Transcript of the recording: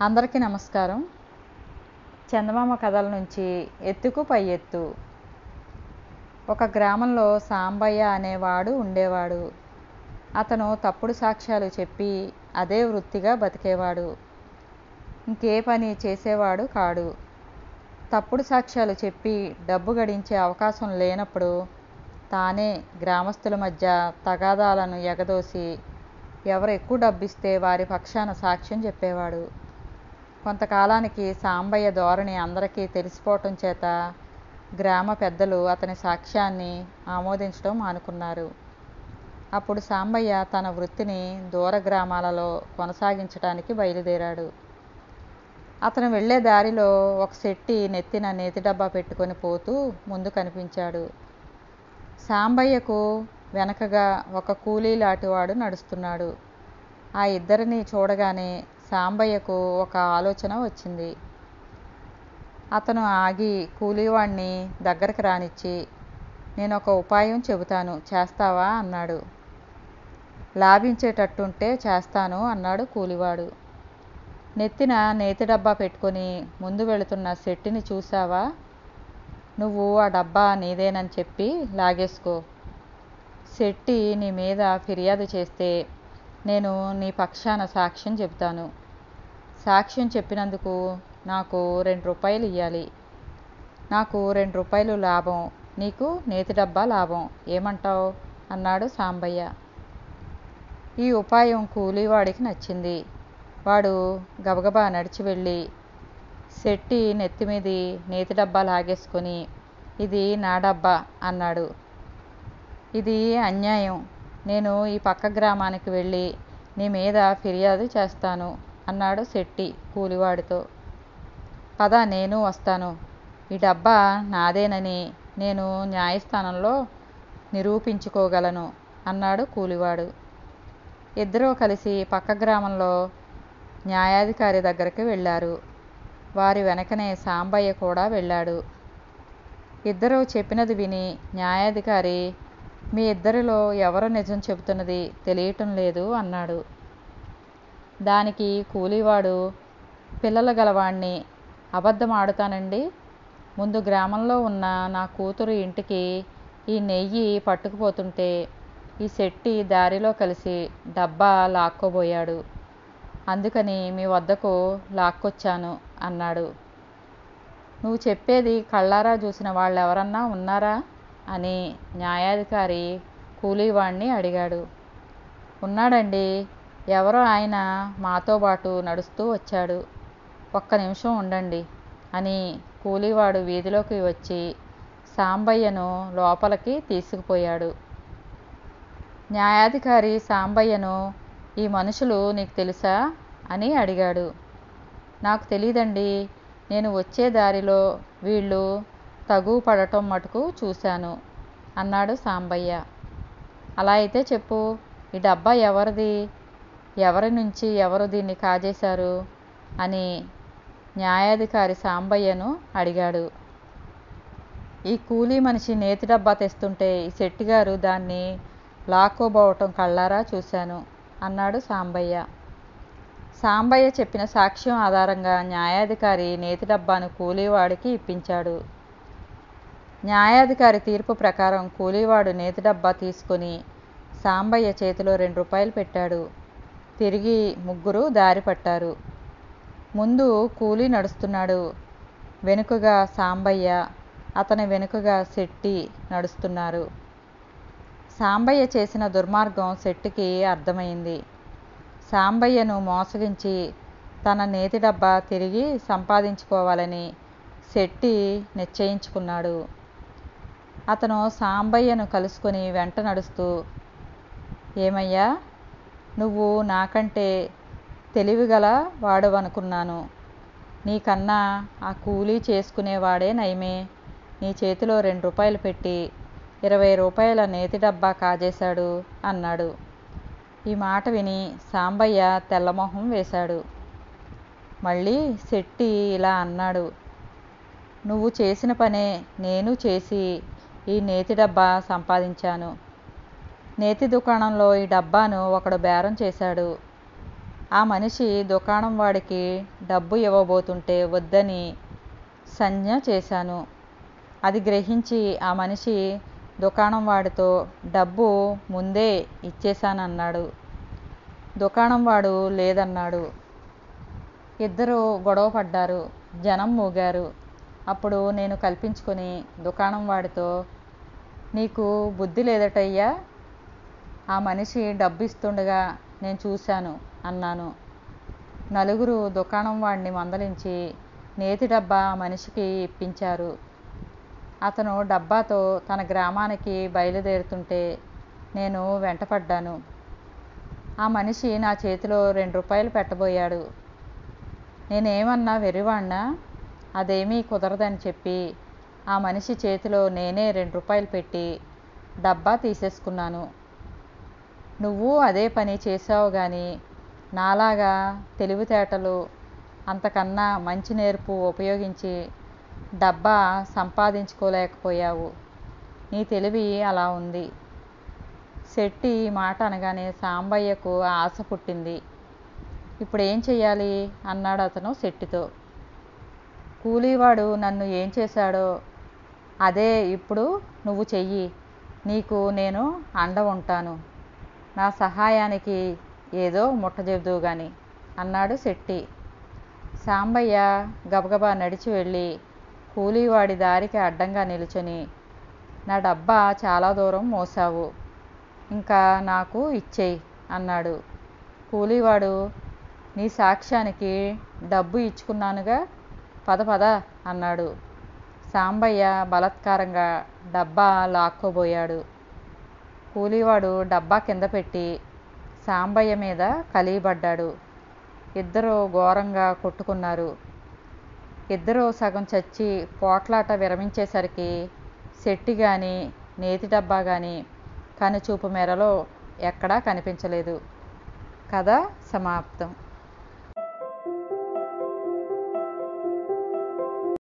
అందరికీ నమస్కారం. చందమామ కథల నుంచి ఎత్తుకు పై ఎత్తు. ఒక గ్రామంలో సాంబయ్య అనేవాడు ఉండేవాడు. అతను తప్పుడు సాక్ష్యాలు చెప్పి అదే వృత్తిగా బతికేవాడు. ఇంకే పని చేసేవాడు కాడు. తప్పుడు సాక్ష్యాలు చెప్పి డబ్బు గడించే అవకాశం లేనప్పుడు తానే గ్రామస్తుల మధ్య తగాదాలను ఎగదోసి ఎవరు ఎక్కువ డబ్బిస్తే వారి పక్షాన సాక్ష్యం చెప్పేవాడు. కొంతకాలానికి సాంబయ్య ధోరణి అందరికీ తెలిసిపోవటం చేత గ్రామ పెద్దలు అతని సాక్ష్యాన్ని ఆమోదించడం మానుకున్నారు. అప్పుడు సాంబయ్య తన వృత్తిని దూర గ్రామాలలో కొనసాగించడానికి బయలుదేరాడు. అతను వెళ్ళే దారిలో ఒక శెట్టి నెత్తిన నేతి డబ్బా పెట్టుకొని పోతూ ముందు కనిపించాడు. సాంబయ్యకు వెనకగా ఒక కూలీ లాంటివాడు నడుస్తున్నాడు. ఆ ఇద్దరిని చూడగానే సాంబయ్యకు ఒక ఆలోచన వచ్చింది. అతను ఆగి కూలీవాణ్ణి దగ్గరకు రానిచ్చి, నేను ఒక ఉపాయం చెబుతాను, చేస్తావా అన్నాడు. లాభించేటట్టుంటే చేస్తాను అన్నాడు కూలివాడు. నెత్తిన నేతి డబ్బా పెట్టుకొని ముందు వెళుతున్న శెట్టిని చూసావా? నువ్వు ఆ డబ్బా నీదేనని చెప్పి లాగేసుకో. శెట్టి నీ మీద ఫిర్యాదు చేస్తే నేను నీ పక్షాన సాక్ష్యం చెబుతాను. సాక్ష్యం చెప్పినందుకు నాకు 2 రూపాయలు ఇవ్వాలి. నాకు 2 రూపాయలు లాభం, నీకు నేతి డబ్బా లాభం, ఏమంటావు అన్నాడు సాంబయ్య. ఈ ఉపాయం కూలీవాడికి నచ్చింది. వాడు గబగబా నడిచి వెళ్ళి శెట్టి నెత్తిమీది నేతి డబ్బా లాగేసుకొని, ఇది నా డబ్బా అన్నాడు. ఇది అన్యాయం, నేను ఈ పక్క గ్రామానికి వెళ్ళి నీ మీద ఫిర్యాదు చేస్తాను అన్నాడు శెట్టి కూలివాడితో. పద, నేను వస్తాను, ఈ డబ్బా నాదేనని నేను న్యాయస్థానంలో నిరూపించుకోగలను అన్నాడు కూలివాడు. ఇద్దరూ కలిసి పక్క గ్రామంలో న్యాయాధికారి దగ్గరికి వెళ్ళారు. వారి వెనకనే సాంబయ్య కూడా వెళ్ళాడు. ఇద్దరూ చెప్పినది విని న్యాయాధికారి, మీ ఇద్దరిలో ఎవరు నిజం చెబుతున్నది తెలియటం లేదు అన్నాడు. దానికి కూలీవాడు, పిల్లలు గలవాణ్ణి, అబద్ధం ఆడుతానండి. ముందు గ్రామంలో ఉన్న నా కూతురు ఇంటికి ఈ నెయ్యి పట్టుకుపోతుంటే ఈ శెట్టి దారిలో కలిసి డబ్బా లాక్కోబోయాడు. అందుకని మీ వద్దకు లాక్కొచ్చాను అన్నాడు. నువ్వు చెప్పేది కళ్ళారా చూసిన వాళ్ళెవరన్నా ఉన్నారా అని న్యాయాధికారి కూలీవాణ్ణి అడిగాడు. ఉన్నాడండి, ఎవరో ఆయన మాతో పాటు నడుస్తూ వచ్చాడు, ఒక్క నిమిషం ఉండండి అని కూలీవాడు వీధిలోకి వచ్చి సాంబయ్యను లోపలికి తీసుకుపోయాడు. న్యాయాధికారి సాంబయ్యను, ఈ మనుషులు నీకు తెలుసా అని అడిగాడు. నాకు తెలీదండి, నేను వచ్చే దారిలో వీళ్ళు తగు పడటం మటుకు చూశాను అన్నాడు సాంబయ్య. అలా అయితే చెప్పు, ఈ డబ్బా ఎవరిది, ఎవరి నుంచి ఎవరు దీన్ని కాజేశారు అని న్యాయాధికారి సాంబయ్యను అడిగాడు. ఈ కూలీ మనిషి నేతి డబ్బా తెస్తుంటే ఈ శెట్టిగారు దాన్ని లాక్కోబోవటం కళ్ళారా చూశాను అన్నాడు సాంబయ్య. సాంబయ్య చెప్పిన సాక్ష్యం ఆధారంగా న్యాయాధికారి నేతి డబ్బాను కూలీవాడికి ఇప్పించాడు. న్యాయాధికారి తీర్పు ప్రకారం కూలీవాడు నేతి డబ్బా తీసుకొని సాంబయ్య చేతిలో 2 రూపాయలు పెట్టాడు. తిరిగి ముగ్గురు దారి పట్టారు. ముందు కూలీ నడుస్తున్నాడు, వెనుకగా సాంబయ్య, అతని వెనుకగా శెట్టి నడుస్తున్నారు. సాంబయ్య చేసిన దుర్మార్గం శెట్టికి అర్థమైంది. సాంబయ్యను మోసగించి తన నేతి డబ్బా తిరిగి సంపాదించుకోవాలని శెట్టి నిశ్చయించుకున్నాడు. అతను సాంబయ్యను కలుసుకొని వెంట నడుస్తూ, ఏమయ్యా, నువ్వు నాకంటే తెలివిగల వాడవనుకున్నాను, నీకన్నా ఆ కూలీ చేసుకునేవాడే నయమే, నీ చేతిలో 2 రూపాయలు పెట్టి 20 రూపాయల నేతి డబ్బా కాజేశాడు అన్నాడు. ఈ మాట విని సాంబయ్య తెల్లమొహం వేశాడు. మళ్ళీ శెట్టి ఇలా అన్నాడు, నువ్వు చేసిన పనే నేను చేసి ఈ నేతి డబ్బా సంపాదించాను. నేతి దుకాణంలో ఈ డబ్బాను ఒకడు బేరం చేశాడు. ఆ మనిషి దుకాణం వాడికి డబ్బు ఇవ్వబోతుంటే వద్దని సంజ్ఞ చేశాను. అది గ్రహించి ఆ మనిషి దుకాణం వాడితో డబ్బు ముందే ఇచ్చేశానన్నాడు. దుకాణం వాడు లేదన్నాడు. ఇద్దరు గొడవ పడ్డారు. జనం మూగారు. అప్పుడు నేను కల్పించుకొని దుకాణం వాడితో, నీకు బుద్ధి లేదటయ్యా, ఆ మనిషి డబ్బు ఇస్తుండగా నేను చూశాను అన్నాను. నలుగురు దుకాణం వాడిని మందలించి నేతి డబ్బా ఆ మనిషికి ఇప్పించారు. అతను డబ్బాతో తన గ్రామానికి బయలుదేరుతుంటే నేను వెంటపడ్డాను. ఆ మనిషి నా చేతిలో 2 రూపాయలు పెట్టబోయాడు. నేనేమన్నా వెర్రివాణ్ణా? అదేమీ కుదరదని చెప్పి ఆ మనిషి చేతిలో నేనే 2 రూపాయలు పెట్టి డబ్బా తీసేసుకున్నాను. నువ్వు అదే పని చేసావు గాని నాలాగా తెలివితేటలు, అంతకన్నా మంచి నేర్పు ఉపయోగించి డబ్బా సంపాదించుకోలేకపోయావు. నీ తెలివి అలా ఉంది. శెట్టి ఈ మాట అనగానే సాంబయ్యకు ఆశ పుట్టింది. ఇప్పుడు ఏం చెయ్యాలి అన్నాడు అతను శెట్టితో. కూలీవాడు నన్ను ఏం చేశాడో అదే ఇప్పుడు నువ్వు చెయ్యి. నీకు నేను అండ ఉంటాను. నా సహాయానికి ఏదో ముట్టజెబుదువు గాని అన్నాడు శెట్టి. సాంబయ్య గబగబా నడిచి వెళ్ళి కూలీవాడి దారికి అడ్డంగా నిలుచుని, నా డబ్బా చాలా దూరం మోసావు, ఇంకా నాకు ఇచ్చేయి అన్నాడు. కూలీవాడు, నీ సాక్ష్యానికి డబ్బు ఇచ్చుకున్నానుగా, పద పద అన్నాడు. సాంబయ్య బలాత్కారంగా డబ్బా లాక్కోబోయాడు. కూలీవాడు డబ్బా కింద పెట్టి సాంబయ్య మీద కలియబడ్డాడు. ఇద్దరూ ఘోరంగా కొట్టుకున్నారు. ఇద్దరూ సగం చచ్చి పోట్లాట విరమించేసరికి శెట్టి గాని నేతి డబ్బా గాని కనుచూపు మేరలో ఎక్కడా కనిపించలేదు. కథ సమాప్తం.